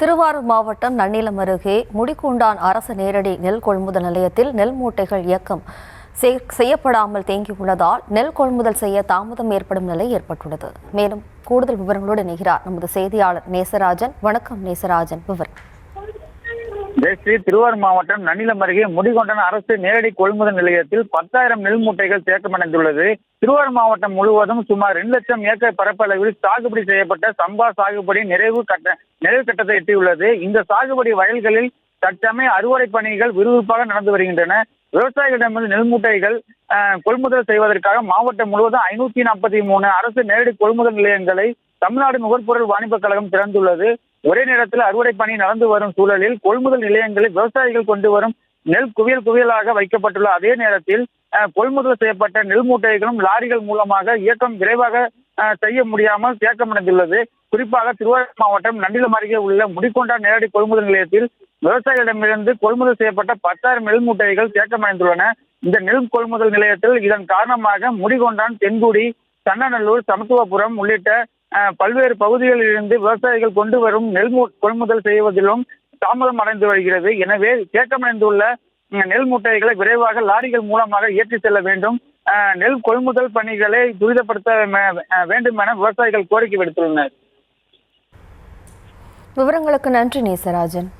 திருவாரூர் மாவட்டம் நன்னிலம் அருகே முடிகொண்டான் அரசு நேரடி நெல் கொள்முதல் நிலையத்தில் நெல் மூட்டைகள் இயக்கம் செய்யப்படாமல் தேங்கியுள்ளதால் நெல் கொள்முதல் செய்ய தாமதம் ஏற்படும் நிலை ஏற்பட்டுள்ளது. மேலும் கூடுதல் விவரங்களோடு இணைகிறார் நமது செய்தியாளர் நேசராஜன். வணக்கம் நேசராஜன், விவரம். ஜெயஸ்ரீ, திருவாரூர் மாவட்டம் நன்னிலம் அருகே முடிகொண்டான் அரசு நேரடி கொள்முதல் நிலையத்தில் 10,000 நெல் மூட்டைகள் தேக்கமடைந்துள்ளது. திருவாரூர் மாவட்டம் முழுவதும் சுமார் 2 லட்சம் ஏக்கர் பரப்பளவில் சாகுபடி செய்யப்பட்ட சம்பா சாகுபடி நிறைவு கட்டத்தை எட்டியுள்ளது. இந்த சாகுபடி வயல்களில் தற்சமய அறுவடை பணிகள் விறுவிறுப்பாக நடந்து வருகின்றன. விவசாயிகளிடமிருந்து நெல் மூட்டைகள் கொள்முதல் செய்வதற்காக மாவட்டம் முழுவதும் 543 அரசு நேரடி கொள்முதல் நிலையங்களை தமிழ்நாடு நுகர்பொருள் வாணிபக் கழகம் திறந்துள்ளது. ஒரே நேரத்தில் அறுவடை பணி நடந்து வரும் சூழலில் கொள்முதல் நிலையங்களில் விவசாயிகள் கொண்டு வரும் நெல் குவியலாக வைக்கப்பட்டுள்ள அதே நேரத்தில் கொள்முதல் செய்யப்பட்ட நெல் மூட்டைகளும் லாரிகள் மூலமாக இயக்கம் விரைவாக செய்ய முடியாமல் தேக்கமடைந்துள்ளது. குறிப்பாக திருவாரூர் மாவட்டம் நன்னிலம் அருகே உள்ள முடிகொண்டான் நேரடி கொள்முதல் நிலையத்தில் விவசாயிகளிடமிருந்து கொள்முதல் செய்யப்பட்ட 10,000 நெல் மூட்டைகள் தேக்கமடைந்துள்ளன. இந்த நெல் கொள்முதல் நிலையத்தில் இதன் காரணமாக முடிகொண்டான், தென்குடி, சன்னநல்லூர், சமத்துவபுரம் உள்ளிட்ட பல்வேறு பகுதிகளில் இருந்து விவசாயிகள் கொண்டு வரும் நெல் கொள்முதல் செய்வதிலும் தாமதம் அடைந்து வருகிறது. எனவே தேக்கமடைந்துள்ள நெல் மூட்டைகளை விரைவாக லாரிகள் மூலமாக ஏற்றி செல்ல வேண்டும், நெல் கொள்முதல் பணிகளை துரிதப்படுத்த வேண்டும் என விவசாயிகள் கோரிக்கை விடுத்துள்ளனர். விவரங்களுக்கு நன்றி நேசராஜன்.